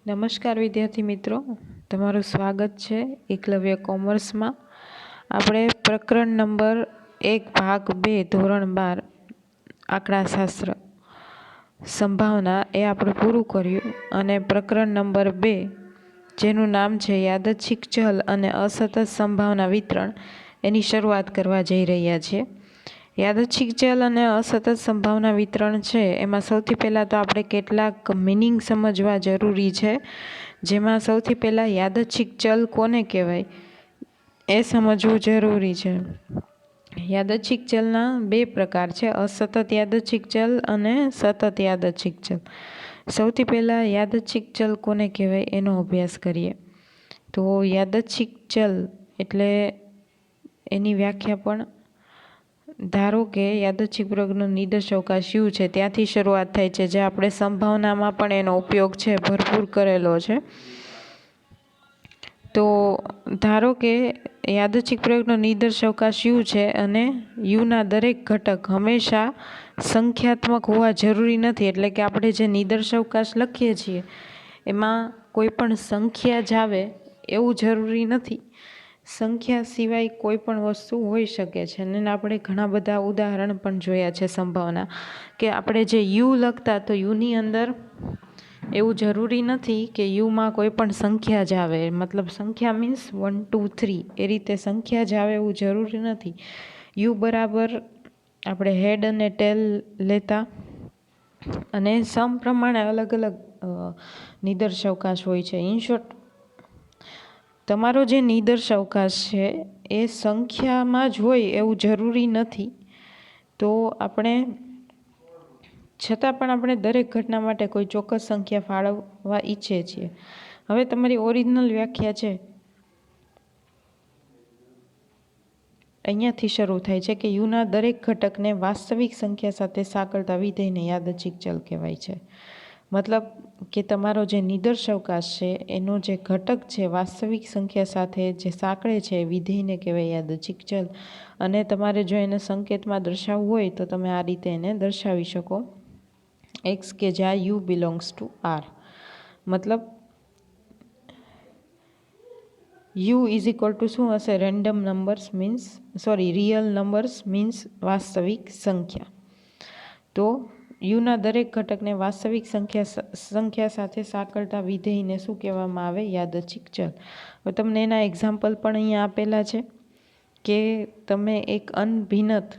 નમસ્કાર વિદ્યાર્થી મિત્રો, તમારું સ્વાગત છે એકલવ્ય કોમર્સમાં. આપણે પ્રકરણ નંબર 1 ભાગ 2 ધોરણ 12 આંકડાશાસ્ત્ર સંભાવના એ આપણે પૂરું કર્યું અને પ્રકરણ નંબર 2 જેનું નામ છે યાદચ્છિક ચલ અને અસતત સંભાવના વિતરણ એની શરૂઆત કરવા જઈ રહ્યા છીએ. યાદચ્છિક ચલ અને અસતત સંભાવના વિતરણ છે એમાં સૌથી પહેલાં તો આપણે કેટલાક મિનિંગ સમજવા જરૂરી છે, જેમાં સૌથી પહેલાં યાદચ્છિક ચલ કોને કહેવાય એ સમજવું જરૂરી છે. યાદચ્છિક ચલના બે પ્રકાર છે, અસતત યાદચ્છિક ચલ અને સતત યાદચ્છિક ચલ. સૌથી પહેલાં યાદચ્છિક ચલ કોને કહેવાય એનો અભ્યાસ કરીએ. તો યાદચ્છિક ચલ એટલે એની વ્યાખ્યા પણ ધારો કે યાદચ્છિક પ્રયોગનો નિર્દેશાવકાશ યુ છે ત્યાંથી શરૂઆત થાય છે, જે આપણે સંભાવનામાં પણ એનો ઉપયોગ છે ભરપૂર કરેલો છે. તો ધારો કે યાદચ્છિક પ્રયોગનો નિર્દેશાવકાશ યુ છે અને યુના દરેક ઘટક હંમેશા સંખ્યાત્મક હોવા જરૂરી નથી. એટલે કે આપણે જે નિર્દેશાવકાશ લખીએ છીએ એમાં કોઈ પણ સંખ્યા જ આવે એવું જરૂરી નથી. સંખ્યા સિવાય કોઈ પણ વસ્તુ હોઈ શકે છે અને આપણે ઘણા બધા ઉદાહરણ પણ જોયા છે સંભાવના કે આપણે જે યુ લખતા તો યુની અંદર એવું જરૂરી નથી કે યુમાં કોઈ પણ સંખ્યા જ આવે. મતલબ સંખ્યા મીન્સ 1 2 3 એ રીતે સંખ્યા જ આવે એવું જરૂરી નથી. યુ બરાબર આપણે હેડ અને ટેલ લેતા અને સમ પ્રમાણે અલગ અલગ નિર્દેશાવકાશ હોય છે. ઇન શોર્ટ, તમારો જે નિર્દેશાવકાશ છે એ સંખ્યામાં જ હોય એવું જરૂરી નથી. તો આપણે છતાં પણ આપણે દરેક ઘટના માટે કોઈ ચોક્કસ સંખ્યા ફાળવવા ઈચ્છીએ છીએ. હવે તમારી ઓરિજિનલ વ્યાખ્યા છે અહીંયાથી શરૂ થાય છે કે યુના દરેક ઘટકને વાસ્તવિક સંખ્યા સાથે સાંકળતા વિધેયને યાદચ્છિક ચલ કહેવાય છે. મતલબ કે તમારો જે નિર્દેશાવકાશ છે એનો જે ઘટક છે વાસ્તવિક સંખ્યા સાથે જે સાંકળે છે એ વિધેયને કહેવાય યાદચ્છિક ચલ. અને તમારે જો એને સંકેતમાં દર્શાવવું હોય તો તમે આ રીતે એને દર્શાવી શકો, એક્સ કે જ્યાં યુ બિલોંગ્સ ટુ આર. મતલબ યુ ઇઝ ઇક્વલ ટુ શું હશે? Random numbers means real numbers means વાસ્તવિક સંખ્યા. તો યુના દરેક ઘટકને વાસ્તવિક સંખ્યા સાથે સાંકળતા વિધેયને શું કહેવામાં આવે? યાદચ્છિક ચલ. હવે તમને એના એક્ઝામ્પલ પણ અહીંયા આપેલા છે કે તમે એક અનભિન્નત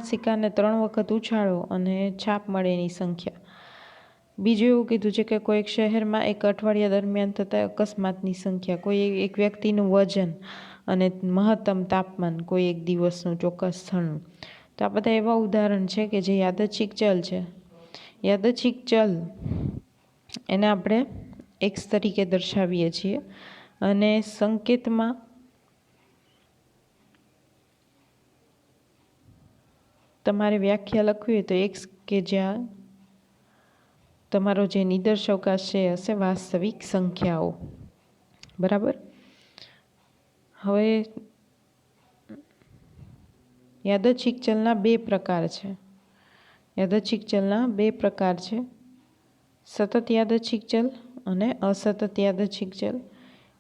સિક્કાને 3 વખત ઉછાળો અને છાપ મળે એની સંખ્યા. બીજું એવું કીધું છે કે કોઈ એક શહેરમાં એક અઠવાડિયા દરમિયાન થતા અકસ્માતની સંખ્યા, કોઈ એક વ્યક્તિનું વજન અને મહત્તમ તાપમાન કોઈ એક દિવસનું ચોક્કસ સ્થળનું. તો આ બધા એવા ઉદાહરણ છે કે જે યાદચ્છિક ચલ છે. યાદચ્છિક ચલ એને આપણે એક્સ તરીકે દર્શાવીએ છીએ અને સંકેતમાં તમારે વ્યાખ્યા લખવી હોય તો એક્સ કે જ્યાં તમારો જે નિર્દેશાવકાશ છે એ હશે વાસ્તવિક સંખ્યાઓ. બરાબર. હવે યાદચ્છિક ચલના બે પ્રકાર છે. યાદચ્છિક ચલના બે પ્રકાર છે, સતત યાદચ્છિક ચલ અને અસતત યાદચ્છિક ચલ.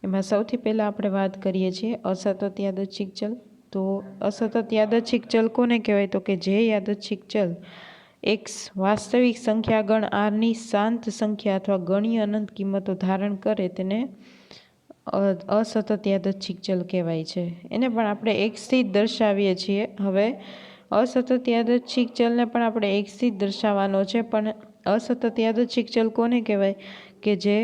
એમાં સૌથી પહેલાં આપણે વાત કરીએ છીએ અસતત યાદચ્છિક ચલ. તો અસતત યાદચ્છિક ચલ કોને કહેવાય? તો કે જે યાદચ્છિક ચલ એક્સ વાસ્તવિક સંખ્યા ગણ આરની શાંત સંખ્યા અથવા ગણીય અનંત કિંમતો ધારણ કરે તેને અસતત યાદચ્છિક ચલ કહેવાય છે. એને પણ આપણે એક્સથી જ દર્શાવીએ છીએ. હવે અસતત યાદચ્છિક ચલને પણ આપણે એક્સથી જ દર્શાવવાનો છે, પણ અસતત યાદચ્છિક ચલ કોને કહેવાય? કે જે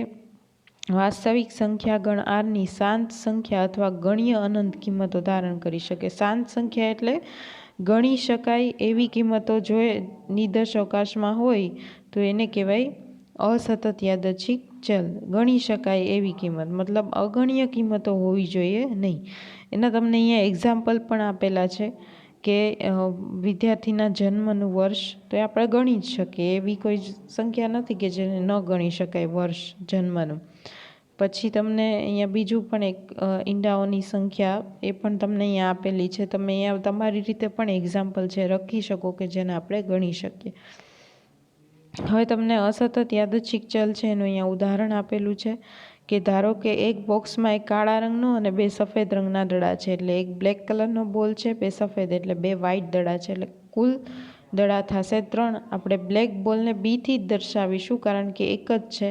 વાસ્તવિક સંખ્યા ગણ આરની શાંત સંખ્યા અથવા ગણીય અનંત કિંમતો ધારણ કરી શકે. શાંત સંખ્યા એટલે ગણી શકાય એવી કિંમતો જો નિર્દેશાવકાશમાં હોય તો એને કહેવાય અસતત યાદચ્છિક ચલ. ગણી શકાય એવી કિંમત મતલબ અગણ્ય કિંમતો હોવી જોઈએ નહીં. એના તમને અહીંયા એક્ઝામ્પલ પણ આપેલા છે કે વિદ્યાર્થીના જન્મનું વર્ષ તો એ આપણે ગણી જ શકીએ, એવી કોઈ સંખ્યા નથી કે જેને ન ગણી શકાય વર્ષ જન્મનું. પછી તમને અહીંયા બીજું પણ એક ઈંડાઓની સંખ્યા એ પણ તમને અહીંયા આપેલી છે. તમે અહીંયા તમારી રીતે પણ એક્ઝામ્પલ છે રખી શકો કે જેને આપણે ગણી શકીએ. હવે તમને અસતત યાદચ્છિક ચલ છે એનું અહીંયા ઉદાહરણ આપેલું છે કે ધારો કે એક બોક્સમાં એક કાળા રંગનો અને બે સફેદ રંગના દડા છે, એટલે એક બ્લેક કલરનો બોલ છે, બે સફેદ એટલે બે વ્હાઇટ દડા છે, એટલે કુલ દડા થશે 3. આપણે બ્લેક બોલને બીથી જ દર્શાવીશું કારણ કે એક જ છે.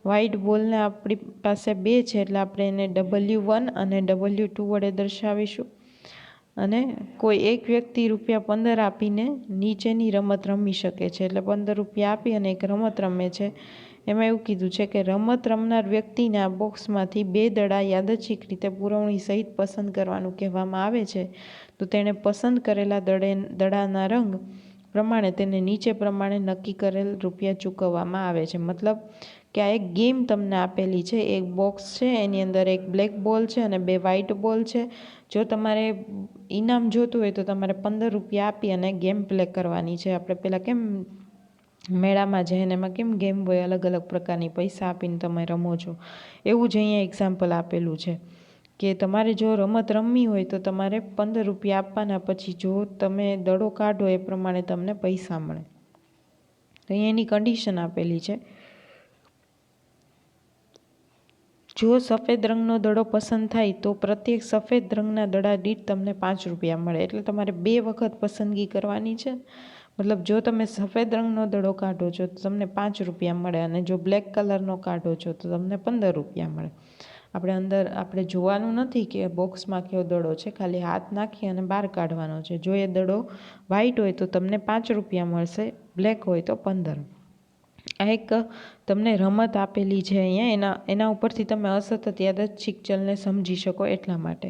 વ્હાઇટ બોલને આપણી પાસે 2 છે એટલે આપણે એને W1 અને W2 વડે દર્શાવીશું. અને કોઈ એક વ્યક્તિ ₹15 આપીને નીચેની રમત રમી શકે છે, એટલે 15 રૂપિયા આપી અને એક રમત રમે છે. એમાં એવું કીધું છે કે રમત રમનાર વ્યક્તિને આ બોક્સમાંથી 2 દડા યાદચ્છિક રીતે પુરવણી સહિત પસંદ કરવાનું કહેવામાં આવે છે. તો તેણે પસંદ કરેલા દડાના રંગ પ્રમાણે તેને નીચે પ્રમાણે નક્કી કરેલ રૂપિયા ચૂકવવામાં આવે છે. મતલબ કે આ એક ગેમ તમને આપેલી છે. એક બોક્સ છે, એની અંદર એક બ્લેક બોલ છે અને 2 વ્હાઇટ બોલ છે. જો તમારે ઇનામ જોતું હોય તો તમારે 15 રૂપિયા આપી અને ગેમ પ્લે કરવાની છે. આપણે પહેલાં કેમ મેળામાં જઈને એમાં કેમ ગેમ હોય, અલગ અલગ પ્રકારની પૈસા આપીને તમે રમો છો, એવું જ અહીંયા એક્ઝામ્પલ આપેલું છે કે તમારે જો રમત રમવી હોય તો તમારે 15 રૂપિયા આપવાના, પછી જો તમે દડો કાઢો એ પ્રમાણે તમને પૈસા મળે. તો અહીંયા એની કન્ડિશન આપેલી છે. જો સફેદ રંગનો દડો પસંદ થાય તો પ્રત્યેક સફેદ રંગના દડા દીઠ તમને 5 રૂપિયા મળે. એટલે તમારે 2 વખત પસંદગી કરવાની છે. મતલબ જો તમે સફેદ રંગનો દડો કાઢો છો તો તમને 5 રૂપિયા મળે, અને જો બ્લેક કલરનો કાઢો છો તો તમને 15 રૂપિયા મળે. આપણે જોવાનું નથી કે બોક્સમાં કયો દડો છે, ખાલી હાથ નાખી અને બહાર કાઢવાનો છે. જો એ દડો વ્હાઇટ હોય તો તમને 5 રૂપિયા મળશે, બ્લેક હોય તો 15. આ એક તમને રમત આપેલી છે અહીંયા, એના ઉપરથી તમે અસતત યાદચ્છિક ચલને સમજી શકો એટલા માટે.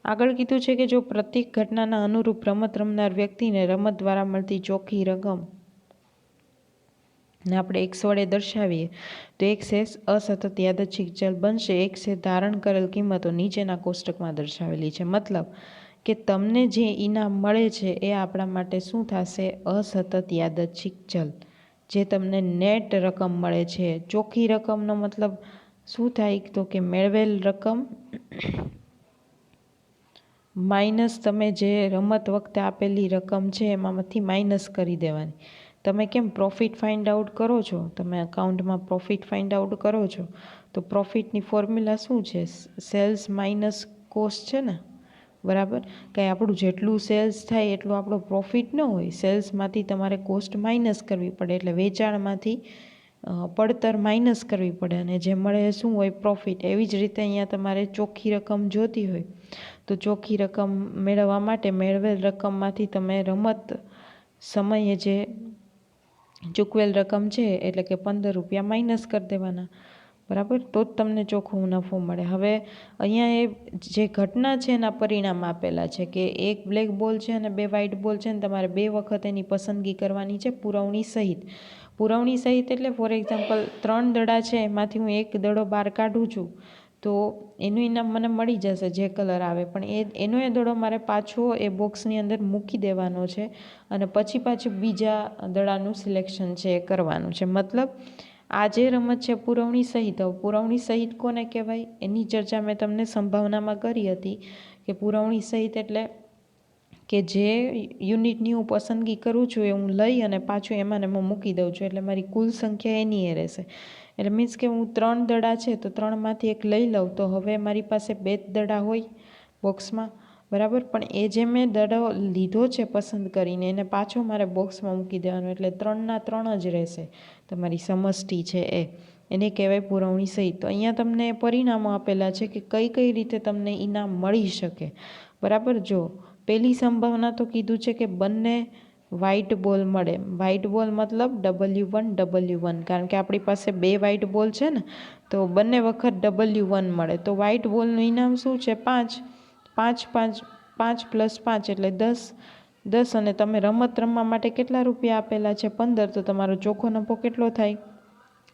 આગળ કીધું છે કે જો પ્રત્યેક ઘટનાના અનુરૂપ રમત રમનાર વ્યક્તિને રમત દ્વારા મળતી ચોખ્ખી રકમ ને આપણે x વડે દર્શાવીએ તો x એ અસતત યાદચ્છિક ચલ બનશે. x એ ધારણ કરેલ કિંમતો નીચેના કોષ્ટકમાં દર્શાવેલી છે. મતલબ કે તમને જે ઇનામ મળે છે એ આપણા માટે શું થશે? અસતત યાદચ્છિક ચલ. જે તમને નેટ રકમ મળે છે, ચોખ્ખી રકમનો મતલબ શું થાય? તો કે મેળવેલ રકમ માઇનસ તમે જે રમત વખતે આપેલી રકમ છે એમાંથી માઇનસ કરી દેવાની. તમે કેમ પ્રોફિટ ફાઇન્ડ આઉટ કરો છો, તમે અકાઉન્ટમાં પ્રોફિટ ફાઇન્ડ આઉટ કરો છો તો પ્રોફિટની ફોર્મ્યુલા શું છે? સેલ્સ માઇનસ કોસ્ટ છે ને, બરાબર? કંઈ આપણું જેટલું સેલ્સ થાય એટલું આપણો પ્રોફિટ ન હોય. સેલ્સમાંથી તમારે કોસ્ટ માઇનસ કરવી પડે, એટલે વેચાણમાંથી પડતર માઇનસ કરવી પડે, અને જે મળે શું હોય? પ્રોફિટ. એવી જ રીતે અહીંયા તમારે ચોખ્ખી રકમ જોતી હોય તો ચોખ્ખી રકમ મેળવવા માટે મેળવેલ રકમમાંથી તમે રમત સમયે જે ચૂકવેલ રકમ છે એટલે કે 15 રૂપિયા માઇનસ કરી દેવાના, બરાબર? તો જ તમને ચોખ્ખો નફો મળે. હવે અહીંયા એ જે ઘટના છે એના પરિણામ આપેલા છે કે એક બ્લેક બોલ છે અને 2 વ્હાઇટ બોલ છે, ને તમારે 2 વખત એની પસંદગી કરવાની છે પુરવણી સહિત. પુરવણી સહિત એટલે ફોર એક્ઝામ્પલ 3 દડા છે, એમાંથી હું એક દડો બહાર કાઢું છું તો એનું ઇનામ મને મળી જશે જે કલર આવે, પણ એનો એ દડો મારે પાછો એ બોક્સની અંદર મૂકી દેવાનો છે અને પછી પાછું બીજા દડાનું સિલેક્શન છે એ કરવાનું છે. મતલબ આ જે રમત છે પુરવણી સહિત. હવે પુરવણી સહિત કોને કહેવાય એની ચર્ચા મેં તમને સંભાવનામાં કરી હતી કે પુરવણી સહિત એટલે કે જે યુનિટની હું પસંદગી કરું છું એ હું લઈ અને પાછું એમાં ને એમાં મૂકી દઉં છું, એટલે મારી કુલ સંખ્યા એની એ રહેશે. એટલે મીન્સ કે હું 3 દડા છે તો 3માંથી એક લઈ લઉં તો હવે મારી પાસે 2 દડા હોય બોક્સમાં, બરાબર? પણ એ જે મેં દડો લીધો છે પસંદ કરીને એને પાછો મારે બોક્સમાં મૂકી દેવાનો, એટલે 3ના 3 જ રહેશે. તમારી સમષ્ટિ છે એને કહેવાય પુરવણી સહિત. તો અહીંયા તમને પરિણામો આપેલા છે કે કઈ કઈ રીતે તમને ઇનામ મળી શકે, બરાબર? જો પહેલી સંભાવના તો કીધું છે કે બંને વ્હાઇટ બોલ મળે. વ્હાઇટ બોલ મતલબ W1 W1, કારણ કે આપણી પાસે 2 વ્હાઇટ બોલ છે ને, તો બંને વખત W1 મળે. તો વ્હાઇટ બોલનું ઇનામ શું છે? 5 5 + 5 એટલે 10 અને તમે રમત રમવા માટે કેટલા રૂપિયા આપેલા છે? 15. તો તમારો ચોખ્ખો નફો કેટલો થાય?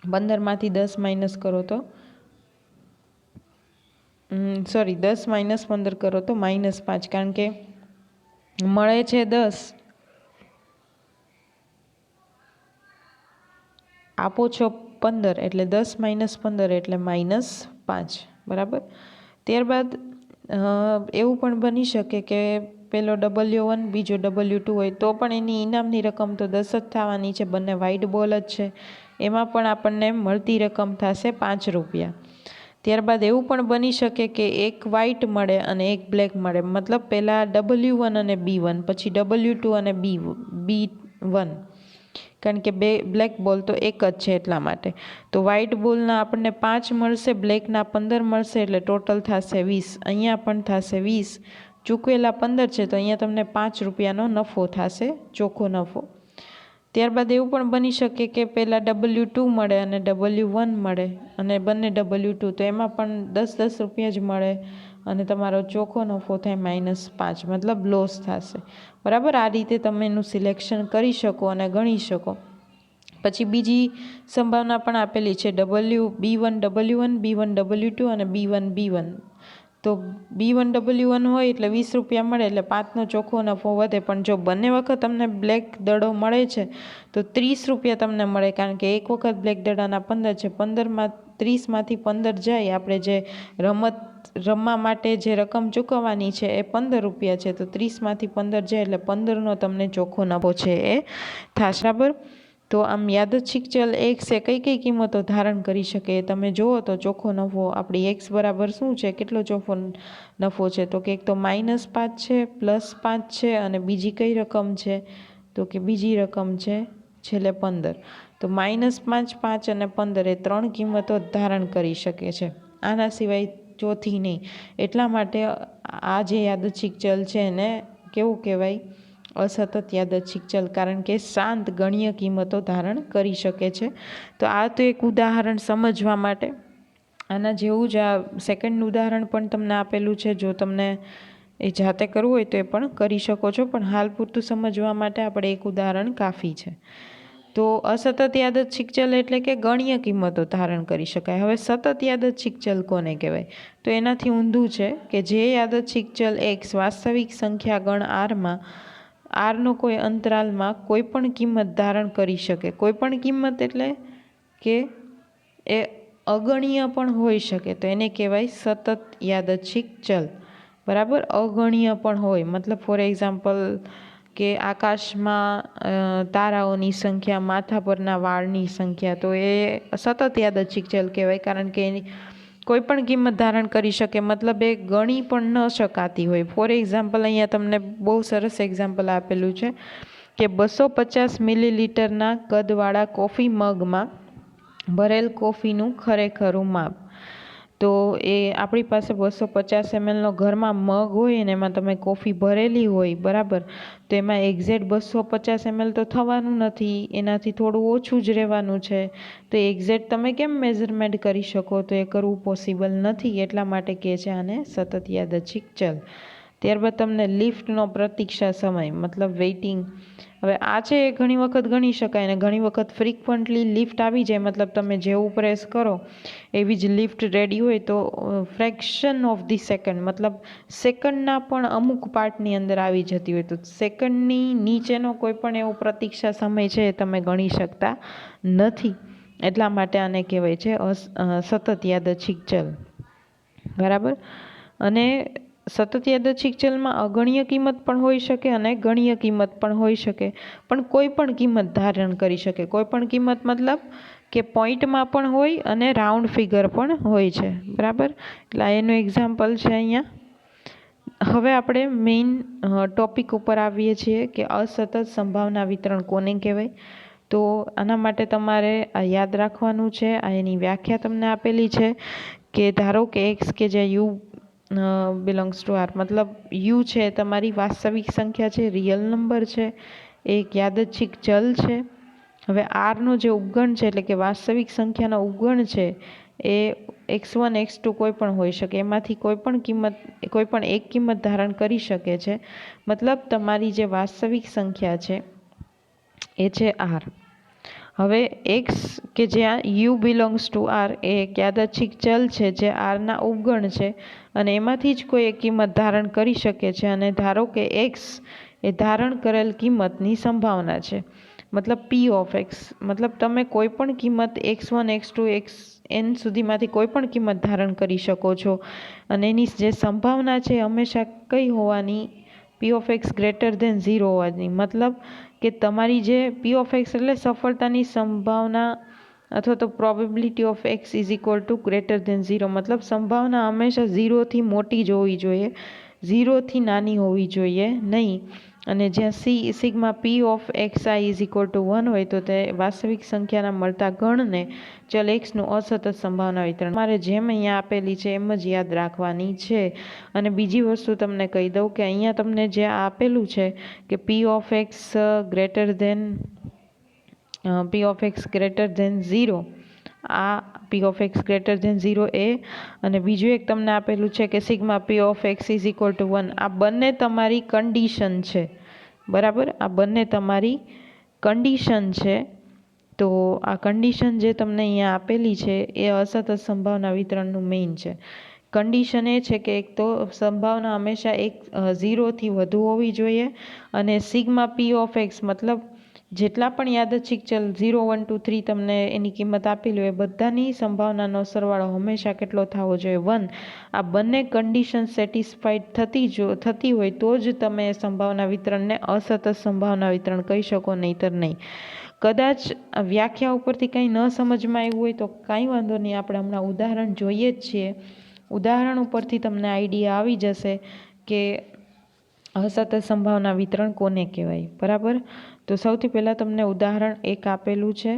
15માંથી 10 માઇનસ કરો તો 10 - 15 કરો તો -5, કારણ કે મળે છે 10, આપો છો 15, એટલે 10 - 15 એટલે -5, બરાબર? ત્યારબાદ એવું પણ બની શકે કે પેલો W1 બીજો W2 હોય તો પણ એની ઇનામની રકમ તો 10 જ થવાની છે, બંને વ્હાઇટ બોલ જ છે, એમાં પણ આપણને મળતી રકમ થશે 5 રૂપિયા. ત્યારબાદ એવું પણ બની શકે કે એક વ્હાઇટ મળે અને એક બ્લેક મળે, મતલબ પહેલાં W1 અને B1 પછી W2 અને B1, કારણ કે બે બ્લેક બોલ તો એક જ છે એટલા માટે. તો વ્હાઇટ બોલના આપણને 5 મળશે, બ્લેકના 15 મળશે, એટલે ટોટલ થશે 20. અહીંયા પણ થશે 20, ચૂકવેલા 15 છે તો અહીંયા તમને 5 રૂપિયાનો નફો થશે, ચોખ્ખો નફો. ત્યારબાદ એવું પણ બની શકે કે પહેલાં W2 મળે અને W1 મળે અને બંને W2, તો એમાં પણ 10 રૂપિયા જ મળે અને તમારો ચોખ્ખો નફો થાય -5, મતલબ લોસ થશે. બરાબર, આ રીતે તમે એનું સિલેક્શન કરી શકો અને ગણી શકો. પછી બીજી સંભાવના પણ આપેલી છે, B1 W1, B1 W2 અને B1 B1. તો B1 W1 હોય એટલે 20 રૂપિયા મળે એટલે 5નો ચોખ્ખો નફો વધે, પણ જો બંને વખત તમને બ્લેક દડો મળે છે તો 30 રૂપિયા તમને મળે, કારણ કે એક વખત બ્લેક દડાના 15 છે, 30માંથી 15 જાય, આપણે જે રમવા માટે જે રકમ ચૂકવવાની છે એ 15 રૂપિયા છે, તો 30માંથી 15 જાય એટલે 15નો તમને ચોખ્ખો નફો છે એ થશે. બરાબર, તો આમ યાદચ્છિક ચલ x એ કઈ કઈ કિંમતો ધારણ કરી શકે તમે જુઓ તો ચોખ્ખો નફો આપણી x બરાબર શું છે, કેટલો ચોખ્ખો નફો છે, તો કે એક તો -5 છે, +5 છે અને બીજી કઈ રકમ છે, તો કે બીજી રકમ છે છેલ્લે 15. તો -5, 5 અને 15 એ 3 કિંમતો ધારણ કરી શકે છે, આના સિવાય ચોથી નહીં. એટલા માટે આ જે યાદચ્છિક ચલ છે એને કેવું કહેવાય, અસતત યાદચ્છિક ચલ, કારણ કે શાંત ગણ્ય કિંમતો ધારણ કરી શકે છે. તો આ તો એક ઉદાહરણ સમજવા માટે. આના જેવું જ આ સેકન્ડ ઉદાહરણ પણ તમને આપેલું છે, જો તમને એ જાતે કરવું હોય તો એ પણ કરી શકો છો, પણ હાલ પૂરતું સમજવા માટે આપણે એક ઉદાહરણ કાફી છે. તો અસતત યાદચ્છિક ચલ એટલે કે ગણ્ય કિંમતો ધારણ કરી શકાય. હવે સતત યાદચ્છિક ચલ કોને કહેવાય, તો એનાથી ઊંધું છે કે જે યાદચ્છિક ચલ x વાસ્તવિક સંખ્યા ગણ r નો કોઈ અંતરાલમાં કોઈ પણ કિંમત ધારણ કરી શકે. કોઈ પણ કિંમત એટલે કે એ અગણ્ય પણ હોઈ શકે, તો એને કહેવાય સતત યાદચ્છિક ચલ. બરાબર, અગણ્ય પણ હોય, મતલબ ફોર એક્ઝામ્પલ કે આકાશમાં તારાઓની સંખ્યા, માથા પરના વાળની સંખ્યા, તો એ સતત યાદચ્છિક ચલ કહેવાય, કારણ કે એની કોઈ પણ કિંમત ધારણ કરી શકે, મતલબ એ ગણી પણ ન શકાતી હોય. ફોર એક્ઝામ્પલ અહીંયા તમને બહુ સરસ એક્ઝામ્પલ આપેલું છે કે 250 મિલીલીટરના કદવાળા કોફી મગમાં ભરેલ કોફીનું ખરેખરું માપ. તો એ આપણી પાસે 250 mlનો ઘરમાં મગ હોય અને એમાં તમે કોફી ભરેલી હોય, બરાબર, તો એમાં એક્ઝેક્ટ 250 ml તો થવાનું નથી, એનાથી થોડું ઓછું જ રહેવાનું છે. તો એક્ઝેક્ટ તમે કેમ મેઝરમેન્ટ કરી શકો, તો એ કરવું પોસિબલ નથી, એટલા માટે કહે છે આને સતત યાદચ્છિક ચલ. ત્યારબાદ તમને લિફ્ટનો પ્રતીક્ષા સમય, મતલબ વેઇટિંગ. હવે આ છે એ ઘણી વખત ગણી શકાય અને ઘણી વખત ફ્રિકવન્ટલી લિફ્ટ આવી જાય, મતલબ તમે જેવું પ્રેસ કરો એવી જ લિફ્ટ રેડી હોય, તો ફ્રેક્શન ઓફ ધી સેકન્ડ, મતલબ સેકન્ડના પણ અમુક પાર્ટની અંદર આવી જતી હોય, તો સેકન્ડની નીચેનો કોઈ પણ એવો પ્રતીક્ષા સમય છે એ તમે ગણી શકતા નથી, એટલા માટે આને કહેવાય છે સતત યાદચ્છિક ચલ. બરાબર, અને સતત યાદચ્છિક ચલમાં અગણ્ય કિંમત પણ હોઈ શકે અને ગણ્ય કિંમત પણ હોઈ શકે, પણ કોઈ પણ કિંમત ધારણ કરી શકે. કોઈ પણ કિંમત મતલબ કે પોઈન્ટમાં પણ હોય અને રાઉન્ડ ફિગર પણ હોય છે. બરાબર, એટલે એનું એક્ઝામ્પલ છે અહીંયા. હવે આપણે મેઇન ટોપિક ઉપર આવીએ છીએ કે અસતત સંભાવના વિતરણ કોને કહેવાય. તો આના માટે તમારે આ યાદ રાખવાનું છે, આ એની વ્યાખ્યા તમને આપેલી છે કે ધારો કે x કે જે u બિલોંગ્સ ટુ r, મતલબ u છે તમારી વાસ્તવિક સંખ્યા છે, રિયલ નંબર છે, એક યાદચ્છિક ચલ છે. હવે rનો જે ઉપગણ છે એટલે કે વાસ્તવિક સંખ્યાનો ઉપગણ છે એ x1 x2 કોઈ પણ હોઈ શકે, એમાંથી કોઈ પણ એક કિંમત ધારણ કરી શકે છે, મતલબ તમારી જે વાસ્તવિક સંખ્યા છે એ છે r. હવે x કે જ્યાં u બિલોંગ્સ ટુ r એ એક યાદચ્છિક ચલ છે જે rના ઉપગણ છે અને એમાંથી જ કોઈ એક કિંમત ધારણ કરી શકે છે, અને ધારો કે x એ ધારણ કરેલ કિંમતની સંભાવના છે. મતલબ પી ઓફ એક્સ, મતલબ તમે કોઈ પણ કિંમત x1 x2 xn સુધીમાંથી કોઈ પણ કિંમત ધારણ કરી શકો છો અને એની જે સંભાવના છે હંમેશા કઈ હોવાની, P of X greater than 0 હોવાની. મતલબ કે તમારી જે પી ઓફ એક્સ એટલે સફળતાની સંભાવના અથવા તો probability of X is equal to greater than 0. મતલબ સંભાવના હંમેશા 0થી મોટી જ હોવી જોઈએ, 0થી નાની હોવી જોઈએ નહીં. અને જ્યાં sigma P of x I is equal to 1 હોય તો તે વાસ્તવિક સંખ્યાના મળતા ગણને ચલ એક્સનું અસતત સંભાવના વિતરણ મારે જેમ અહીંયા આપેલી છે એમ જ યાદ રાખવાની છે. અને બીજી વસ્તુ તમને કહી દઉં કે અહીંયા તમને જે આપેલું છે કે P of X greater than 0, આ P of X greater than 0 એ, અને બીજું એક તમને આપેલું છે કે sigma P of X is equal to 1. આ બંને તમારી કન્ડિશન છે, બરાબર? આ બંને તમારી કન્ડિશન છે. તો આ કન્ડિશન જે તમને અહીંયા આપેલી છે એ અસતત સંભાવના વિતરણનું મેઇન છે. કન્ડિશન એ છે કે એક તો સંભાવના હંમેશા 0થી વધુ હોવી જોઈએ અને સિગ્મા પી ઓફ એક્સ મતલબ જેટલા પણ યાદચ્છિક ચલ 0 1 2 3 તમને એની કિંમત આપેલી હોય બધાની સંભાવનાનો સરવાળો હંમેશા કેટલો થવો જોઈએ? 1. આ બંને કન્ડિશન સેટિસ્ફાઈડ થતી હોય તો જ તમે સંભાવના વિતરણને અસતત સંભાવના વિતરણ કહી શકો, નહીંતર નહીં. કદાચ વ્યાખ્યા ઉપરથી કંઈ ન સમજમાં આવ્યું હોય તો કાંઈ વાંધો નહીં, આપણે હમણાં ઉદાહરણ જોઈએ જ છીએ. ઉદાહરણ ઉપરથી તમને આઈડિયા આવી જશે કે અસતત સંભાવના વિતરણ કોને કહેવાય, બરાબર? તો સૌથી પહેલાં તમને ઉદાહરણ 1 આપેલું છે.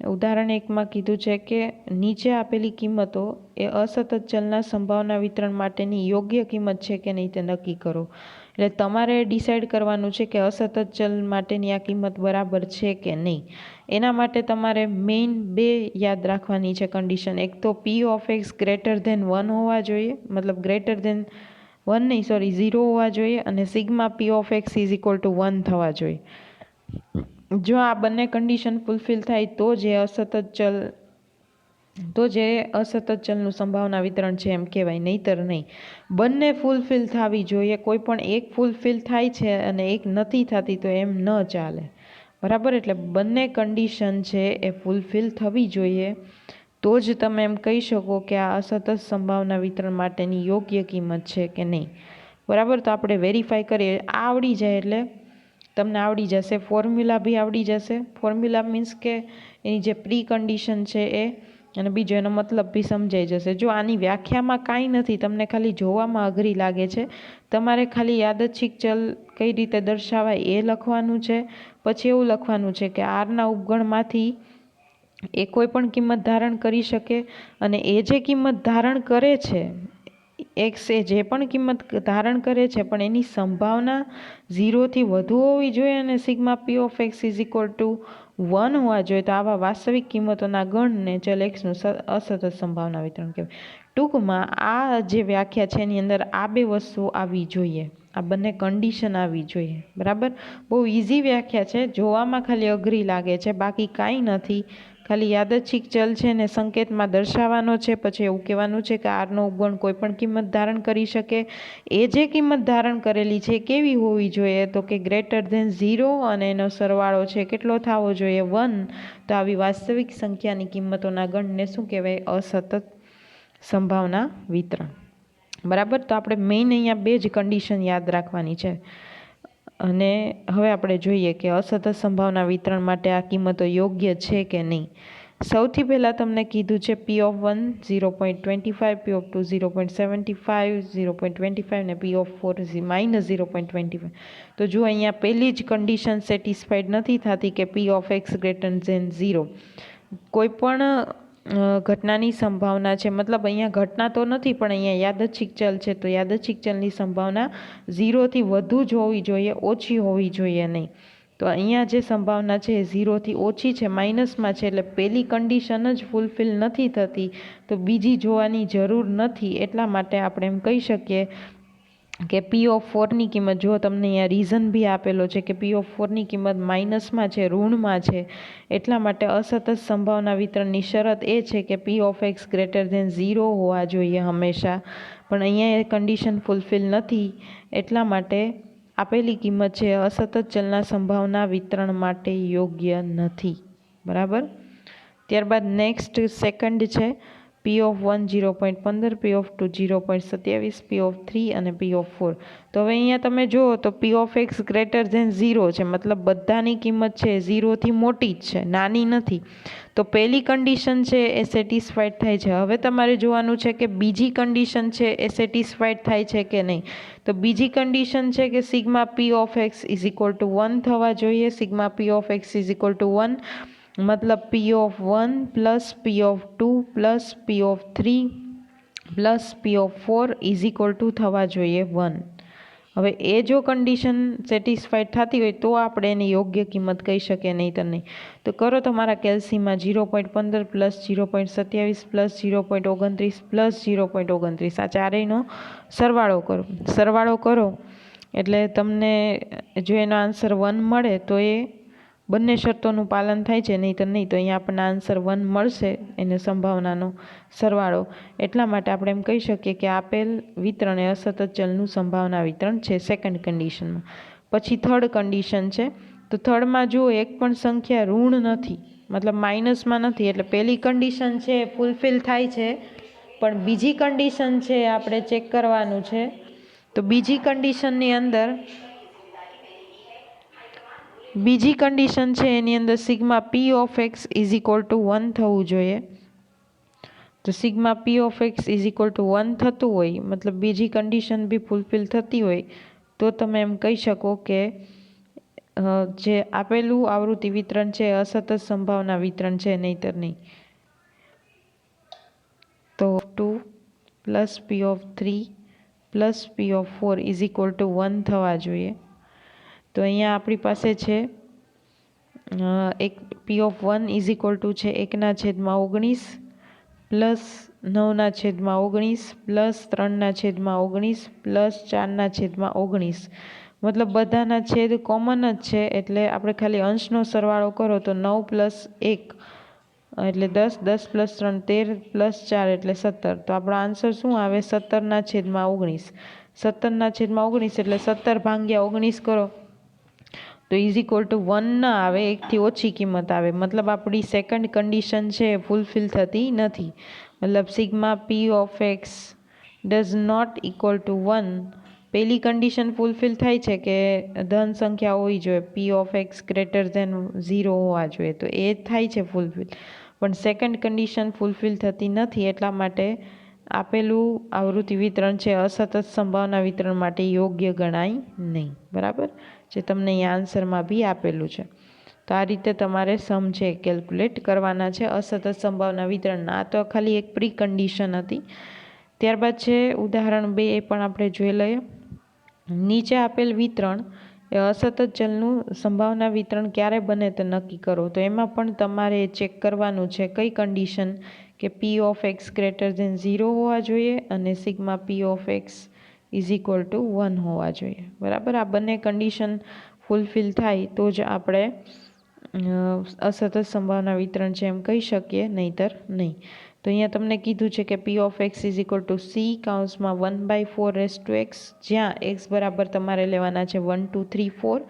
ઉદાહરણ 1માં કીધું છે કે નીચે આપેલી કિંમતો એ અસતત ચલના સંભાવના વિતરણ માટેની યોગ્ય કિંમત છે કે નહીં તે નક્કી કરો. એટલે તમારે ડિસાઇડ કરવાનું છે કે અસતત ચલ માટેની આ કિંમત બરાબર છે કે નહીં. એના માટે તમારે મેઇન 2 યાદ રાખવાની છે કન્ડિશન. એક તો P of X greater than 1 હોવા જોઈએ, મતલબ ગ્રેટર ધેન 0 હોવા જોઈએ, અને sigma P of X is equal to 1 થવા જોઈએ. જો આ બંને કન્ડિશન ફૂલફિલ થાય તો જે અસતત ચલનું સંભાવના વિતરણ છે એમ કહેવાય, નહીંતર નહીં. બંને ફૂલફિલ થવી જોઈએ. કોઈ પણ એક ફૂલફિલ થાય છે અને એક નથી થતી તો એમ ન ચાલે, બરાબર? એટલે બંને કન્ડિશન છે એ ફૂલફિલ થવી જોઈએ તો જ તમે એમ કહી શકો કે આ અસતત સંભાવના વિતરણ માટેની યોગ્ય કિંમત છે કે નહીં, બરાબર? તો આપણે વેરીફાઈ કરીએ. આ આવડી જાય એટલે તમને આવડી જશે, ફોર્મ્યુલા બી આવડી જશે. ફોર્મ્યુલા મીન્સ કે એની જે પ્રી કન્ડિશન છે એ, અને બીજો એનો મતલબ બી સમજાઈ જશે. જો આની વ્યાખ્યામાં કાંઈ નથી, તમને ખાલી જોવામાં અઘરી લાગે છે, તમારે ખાલી યાદચ્છિક ચલ કઈ રીતે દર્શાવાય એ લખવાનું છે. પછી એવું લખવાનું છે કે આરના ઉપગણમાંથી એ કોઈ પણ કિંમત ધારણ કરી શકે અને એ જે કિંમત ધારણ કરે છે, એક્સ એ જે પણ કિંમત ધારણ કરે છે પણ એની સંભાવના 0થી વધુ હોવી જોઈએ અને sigma P of X is equal to 1 હોવા જોઈએ. તો આવા વાસ્તવિક કિંમતોના ગણને ચલ એક્સનું અસતત સંભાવના વિતરણ કહેવાય. ટૂંકમાં આ જે વ્યાખ્યા છે એની અંદર આ 2 વસ્તુઓ આવવી જોઈએ, આ બંને કન્ડિશન આવવી જોઈએ, બરાબર? બહુ ઇઝી વ્યાખ્યા છે, જોવામાં ખાલી અઘરી લાગે છે, બાકી કાંઈ નથી. ખાલી યાદચ્છિક ચલ છે ને સંકેતમાં દર્શાવવાનો છે. પછી એવું કહેવાનું છે કે આરનો ઉપગણ કોઈ પણ કિંમત ધારણ કરી શકે. એ જે કિંમત ધારણ કરેલી છે કેવી હોવી જોઈએ? તો કે ગ્રેટર ધેન 0 અને એનો સરવાળો છે કેટલો થવો જોઈએ? 1. તો આવી વાસ્તવિક સંખ્યાની કિંમતોના ગણને શું કહેવાય? અસતત સંભાવના વિતરણ, બરાબર? તો આપણે મેઇન અહીંયા 2 જ કન્ડિશન યાદ રાખવાની છે. અને હવે આપણે જોઈએ કે અસતત સંભાવના વિતરણ માટે આ કિંમતો યોગ્ય છે કે નહીં. સૌથી પહેલાં તમને કીધું છે પી ઓફ 1 0.25, પી ઓફ 2 0.75, 0.25 ને પી ઓફ 4 -0.25. તો જો અહીંયા પહેલી જ કન્ડિશન સેટિસ્ફાઈડ નથી થતી કે P of X greater than 0. કોઈ પણ ઘટનાની સંભાવના છે, મતલબ અહીંયા ઘટના તો નથી પણ અહીંયા યાદચ્છિક ચલ છે, તો યાદચ્છિક ચલની સંભાવના 0થી વધુ જ હોવી જોઈએ, ઓછી હોવી જોઈએ નહીં. તો અહીંયા જે સંભાવના છે એ 0થી ઓછી છે, માઇનસમાં છે, એટલે પહેલી કન્ડિશન જ ફૂલફિલ નથી થતી તો બીજી જોવાની જરૂર નથી. એટલા માટે આપણે એમ કહી શકીએ કે પી ઓફ 4ની કિંમત, જો તમને અહીંયા રીઝન બી આપેલો છે કે પી ઓફ 4ની કિંમત માઇનસમાં છે, ઋણમાં છે, એટલા માટે અસતત સંભાવના વિતરણની શરત એ છે કે P of X greater than 0 હોવા જોઈએ હંમેશા. પણ અહીંયા એ કન્ડિશન ફૂલફિલ નથી, એટલા માટે આપેલી કિંમત છે અસતત ચલના સંભાવના વિતરણ માટે યોગ્ય નથી. બરાબર. ત્યારબાદ નેક્સ્ટ સેકન્ડ છે P(1) 0.15, P(2) 0.27, P(3) અને P(4). તો હવે અહીંયા તમે જુઓ તો P(x) ગ્રેટર ધેન 0 છે, મતલબ બધાની કિંમત છે 0થી મોટી જ છે, નાની નથી. તો પહેલી કન્ડિશન છે એ સેટિસ્ફાઈડ થાય છે. હવે તમારે જોવાનું છે કે બીજી કન્ડિશન છે એ સેટિસ્ફાઈડ થાય છે કે નહીં. તો બીજી કન્ડિશન છે કે સિગ્મા P(x) = 1 થવા જોઈએ. સિગ્મા P(x) = 1 મતલબ P(1) + P(2) + P(3) + P(4) = થવા જોઈએ 1. હવે એ જો કન્ડિશન સેટિસ્ફાઈડ થતી હોય તો આપણે એની યોગ્ય કિંમત કહી શકીએ, નહીંતર નહીં. તો કરો તમારા કેલ્સીમાં 0.15 + 0.27 + 0.29 + 0.29 આ ચારેયનો સરવાળો કરો. સરવાળો કરો એટલે તમને જો એનો આન્સર 1 મળે તો એ બંને શરતોનું પાલન થાય છે, નહીંતર નહીં. તો અહીંયા આપણને આન્સર 1 મળશે, એને સંભાવનાનો સરવાળો. એટલા માટે આપણે એમ કહી શકીએ કે આપેલ વિતરણ એ અસતત ચલનું સંભાવના વિતરણ છે સેકન્ડ કન્ડિશનમાં. પછી થર્ડ કન્ડિશન છે. તો થર્ડમાં જુઓ એક પણ સંખ્યા ઋણ નથી, મતલબ માઇનસમાં નથી. એટલે પહેલી કન્ડિશન છે એ ફૂલફિલ થાય છે, પણ બીજી કન્ડિશન છે આપણે ચેક કરવાનું છે. તો બીજી કન્ડિશનની અંદર બીજી કન્ડિશન છે એની અંદર સિગ્મા P(x) = 1 થવું જોઈએ. તો સિગ્મા P(x) = 1 થતું હોય, મતલબ બીજી કન્ડિશન બી ફૂલફિલ થતી હોય, તો તમે એમ કહી શકો કે જે આપેલું આવૃત્તિ વિતરણ છે અસતત સંભાવના વિતરણ છે, નહીંતર નહીં. તો P(2) + P(3) + P(4) = 1 થવા જોઈએ. તો અહીંયા આપણી પાસે છે એક P(1) = છે 1/19 + 9/19 + 3/19 + 4/19. મતલબ બધાના છેદ કોમન જ છે, એટલે આપણે ખાલી અંશનો સરવાળો કરો તો 9 + 1 એટલે 10, 10 + 3 13 + 4 એટલે 17. તો આપણો આન્સર શું આવે? 17/19. 17/19 એટલે 17/19 કરો તો = 1 ન આવે, 1થી ઓછી કિંમત આવે. મતલબ આપણી સેકન્ડ કન્ડિશન છે એ ફૂલફિલ થતી નથી. મતલબ સિગ્મા P(x) ≠ 1. પહેલી કન્ડિશન ફૂલફિલ થાય છે કે ધન સંખ્યા હોવી જોઈએ, P(x) > 0 હોવા જોઈએ, તો એ થાય છે ફૂલફિલ. પણ સેકન્ડ કન્ડિશન ફૂલફિલ થતી નથી, એટલા માટે આપેલું આવૃત્તિ વિતરણ છે અસતત સંભાવના વિતરણ માટે યોગ્ય ગણાય નહીં. બરાબર, જે તમને અહીંયા આન્સરમાં બી આપેલું છે. તો આ રીતે તમારે સમ છે કેલ્ક્યુલેટ કરવાના છે અસતત સંભાવના વિતરણના. આ તો ખાલી એક પ્રી કન્ડિશન હતી. ત્યારબાદ છે ઉદાહરણ 2, એ પણ આપણે જોઈ લઈએ. નીચે આપેલ વિતરણ એ અસતત ચલનું સંભાવના વિતરણ ક્યારે બને તે નક્કી કરો. તો એમાં પણ તમારે ચેક કરવાનું છે કઈ કન્ડિશન, કે P(x) > 0 હોવા જોઈએ અને સિગ્મા P(x) = 1 હોવા જોઈએ. બરાબર, આ બંને કન્ડિશન ફૂલફિલ થાય તો જ આપણે અસતત સંભાવના વિતરણ છે એમ કહી શકીએ, નહીંતર નહીં. તો અહીંયા તમને કીધું છે કે P(x) = C (1/4)x, જ્યાં x બરાબર તમારે લેવાના છે 1 2 3 4.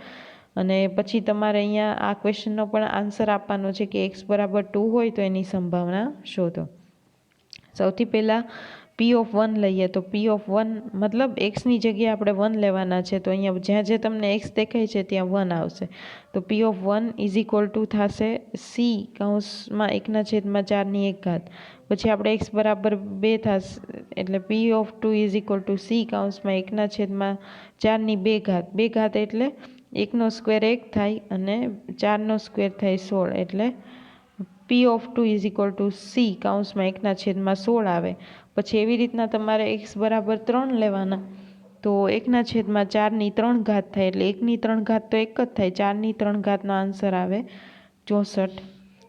અને પછી તમારે અહીંયા આ ક્વેશ્ચનનો પણ આન્સર આપવાનો છે કે x બરાબર 2 હોય તો એની સંભાવના શોધો. સૌથી પહેલાં P(1) લઈએ. તો P(1) મતલબ xની જગ્યાએ આપણે 1 લેવાના છે. તો અહીંયા જ્યાં જે તમને x દેખાય છે ત્યાં 1 આવશે. તો P(1) = થશે C (1/4)1. પછી આપણે x બરાબર 2 થશે, એટલે P(2) = C (1/4)2. 2 એટલે 1 નો સ્ક્વેર 1 થાય અને 4 નો સ્ક્વેર થાય 16, એટલે P(2) = C (1/16) આવે. પછી એવી રીતના તમારે x બરાબર 3 લેવાના. તો 1/4 3 ઘાત થાય, એટલે 1/3 ઘાત તો 1 જ થાય, 4/3 ઘાતનો આન્સર આવે 64.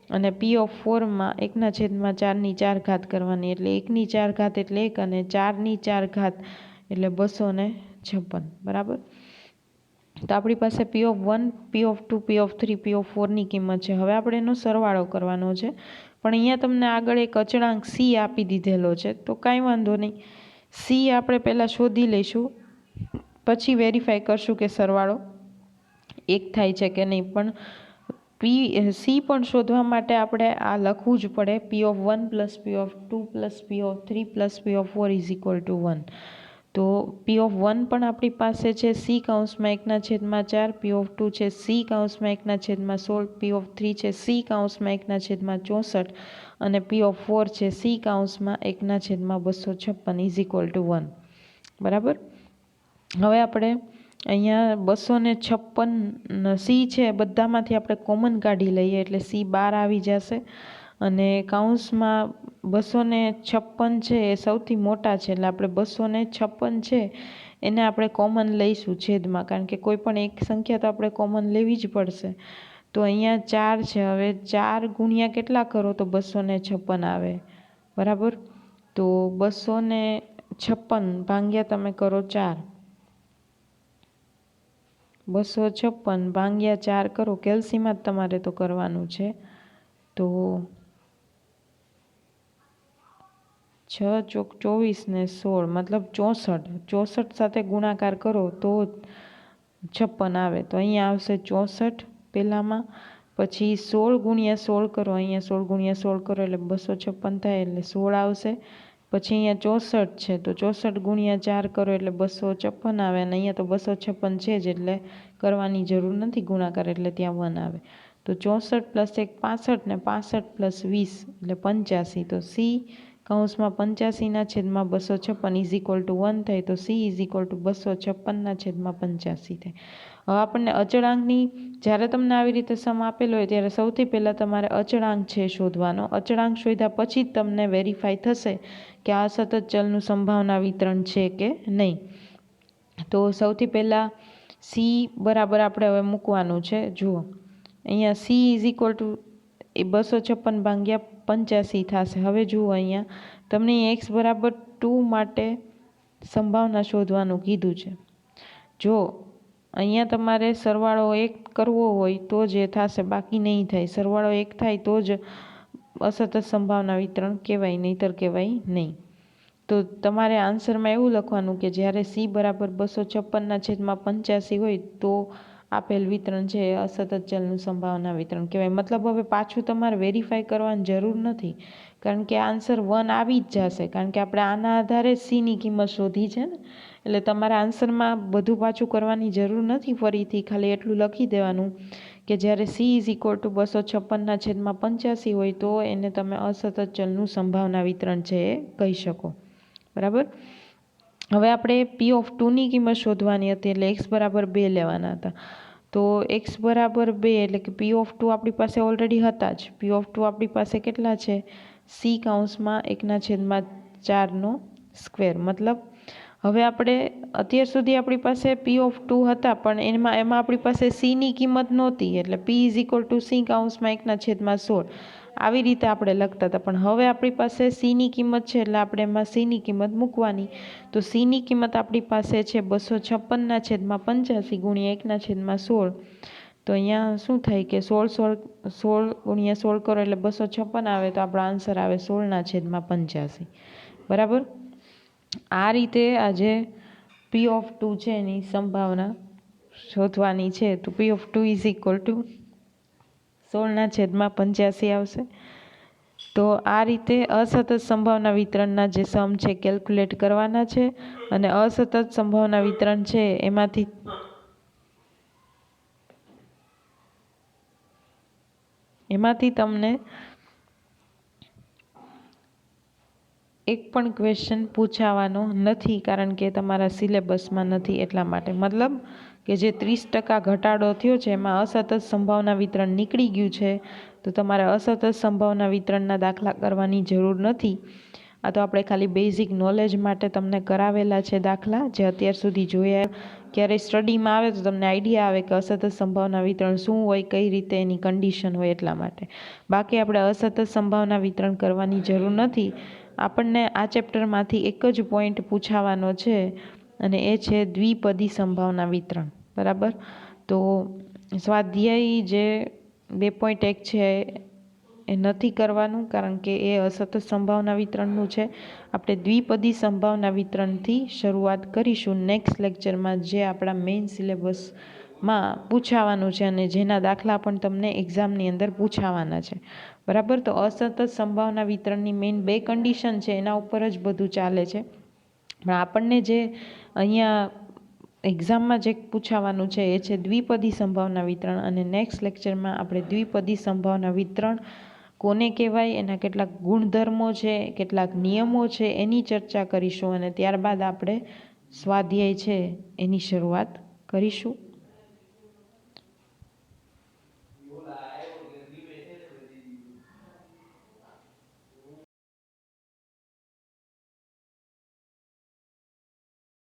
અને P(4) માં 1/4 4 ઘાત કરવાની, એટલે 1/4 ઘાત એટલે 1 અને 4/4 ઘાત એટલે 256. બરાબર, તો આપણી પાસે P(1), P(2), P(3), P(4) કિંમત છે. હવે આપણે એનો સરવાળો કરવાનો છે. પણ અહીંયા તમને આગળ એક અચળાંક C આપી દીધેલો છે, તો કાંઈ વાંધો નહીં. C આપણે પહેલાં શોધી લઈશું. પછી વેરીફાઈ કરશું કે સરવાળો 1 થાય છે કે નહીં. પણ સી પણ શોધવા માટે આપણે આ લખવું જ પડે, P(1 + P(2 + P(3 + P(4) = 1. તો P(1) પણ આપણી પાસે છે C(1/4), P(2) છે C(1/16), P(3) છે C(1/64) અને P(4) છે C(1/256) = 1. બરાબર. હવે આપણે અહીંયા 256 સી છે, બધામાંથી આપણે કોમન કાઢી લઈએ એટલે સી બહાર આવી જશે. અને કૌંસમાં 256 છે એ સૌથી મોટા છે એટલે આપણે 256 છે એને આપણે કોમન લઈશું છેદમાં, કારણ કે કોઈ પણ એક સંખ્યા તો આપણે કોમન લેવી જ પડશે. તો અહીંયા 4 છે. હવે 4 ગુણ્યા કેટલા કરો તો 256 આવે. બરાબર. તો 256 ભાગ્યા તમે કરો 4, 256 ભાગ્યા 4 કરો, કેલ્સીમાં જ તમારે તો કરવાનું છે. તો 6 ચોક 24 ને 16 મતલબ 64. 64 સાથે ગુણાકાર કરો તો 56 આવે. તો અહીંયા આવશે 64 પહેલામાં. પછી 16 ગુણ્યા 16 કરો, અહીંયા 16 ગુણ્યા 16 કરો એટલે 256 થાય એટલે 16 આવશે. પછી અહીંયા 64 છે તો 64 ગુણ્યા 4 કરો એટલે 256 આવે. અને અહીંયા તો 256 છે જ એટલે કરવાની જરૂર નથી ગુણાકાર, એટલે ત્યાં 1 આવે. તો 64 + 1 65 ને 65 + 20 એટલે 85. તો સી કૌંસમાં 85/256 = 1 થાય. તો સી = 256/85 થાય. હવે આપણને અચળાંકની, જ્યારે તમને આવી રીતે સમ આપેલો હોય ત્યારે સૌથી પહેલાં તમારે અચળાંક છે શોધવાનો. અચળાંક શોધ્યા પછી જ તમને વેરીફાઈ થશે કે આ સતત ચલનું સંભાવના વિતરણ છે કે નહીં. તો સૌથી પહેલાં સી બરાબર આપણે હવે મૂકવાનું છે. જુઓ અહીંયા સી = 256/85 થશે. હવે જુઓ અહીંયા તમને x = 2 માટે સંભાવના શોધવાનું કીધું છે. જો અહીંયા તમારે સરવાળો 1 કરવો હોય તો જ એ થશે, બાકી નહીં થાય. સરવાળો 1 થાય તો જ અસતત સંભાવના વિતરણ કહેવાય, નહીંતર કહેવાય નહીં. તો તમારે આન્સરમાં એવું લખવાનું કે જ્યારે સી = 256/85 હોય તો આપેલ વિતરણ છે એ અસતત ચલનું સંભાવના વિતરણ કહેવાય. મતલબ હવે પાછું તમારે વેરીફાઈ કરવાની જરૂર નથી, કારણ કે આન્સર 1 આવી જ જશે, કારણ કે આપણે આના આધારે સીની કિંમત શોધી છે ને. એટલે તમારા આન્સરમાં બધું પાછું કરવાની જરૂર નથી. ફરીથી ખાલી એટલું લખી દેવાનું કે જ્યારે સી = 256/85 હોય તો એને તમે અસતત ચલનું સંભાવના વિતરણ છે એ કહી શકો. બરાબર. હવે આપણે P(2) ની કિંમત શોધવાની હતી એટલે x = 2 લેવાના હતા. તો x = 2 એટલે કે P(2) આપણી પાસે ઓલરેડી હતા જ. P(2) આપણી પાસે કેટલા છે? C(1/4)² મતલબ હવે આપણે અત્યાર સુધી આપણી પાસે P(2) હતા, પણ એમાં આપણી પાસે સીની કિંમત નહોતી એટલે P = C(1/16) આવી રીતે આપણે લખતા હતા. પણ હવે આપણી પાસે સીની કિંમત છે એટલે આપણે એમાં સીની કિંમત મૂકવાની. તો સીની કિંમત આપણી પાસે છે 256/85 ગુણ્યા 1/16. તો અહીંયા શું થાય કે 16 ગુણ્યા 16 કરો એટલે 256 આવે. તો આપણો આન્સર આવે 16/85. બરાબર. આ રીતે આજે P(2) છે એની સંભાવના શોધવાની છે. તો P(2) = 16/85 આવશે. તો આ રીતે અસતત સંભાવના વિતરણના જે સમ છે કેલ્ક્યુલેટ કરવાના છે. અને અસતત સંભાવના વિતરણ છે એમાંથી તમને એક પણ ક્વેશ્ચન પૂછાવાનો નથી, કારણ કે તમારા સિલેબસમાં નથી એટલા માટે. મતલબ કે જે 30% ઘટાડો થયો છે એમાં અસતત સંભાવના વિતરણ નીકળી ગયું છે, તો તમારે અસતત સંભાવના વિતરણના દાખલા કરવાની જરૂર નથી. આ તો આપણે ખાલી બેઝિક નોલેજ માટે તમને કરાવેલા છે દાખલા, જે અત્યાર સુધી જોયા. ક્યારેય સ્ટડીમાં આવે તો તમને આઈડિયા આવે કે અસતત સંભાવના વિતરણ શું હોય, કઈ રીતે એની કન્ડિશન હોય, એટલા માટે. બાકી આપણે અસતત સંભાવના વિતરણ કરવાની જરૂર નથી. આપણને આ ચેપ્ટરમાંથી એક જ પોઈન્ટ પૂછાવાનો છે અને એ છે દ્વિપદી સંભાવના વિતરણ. બરાબર. તો સ્વાધ્યાય જે 2.1 છે એ નથી કરવાનું, કારણ કે એ અસતત સંભાવના વિતરણનું છે. આપણે દ્વિપદી સંભાવના વિતરણથી શરૂઆત કરીશું નેક્સ્ટ લેક્ચરમાં, જે આપણા મેઇન સિલેબસમાં પૂછાવાનું છે અને જેના દાખલા પણ તમને એક્ઝામની અંદર પૂછાવાના છે. બરાબર, તો અસતત સંભાવના વિતરણની મેઇન 2 કન્ડિશન છે, એના ઉપર જ બધું ચાલે છે. પણ આપણને જે અહીંયા એક્ઝામમાં જે પૂછાવાનું છે એ છે દ્વિપદી સંભાવના વિતરણ. અને નેક્સ્ટ લેક્ચરમાં આપણે દ્વિપદી સંભાવના વિતરણ કોને કહેવાય, એના કેટલાક ગુણધર્મો છે, કેટલાક નિયમો છે, એની ચર્ચા કરીશું. અને ત્યારબાદ આપણે સ્વાધ્યાય છે એની શરૂઆત કરીશું.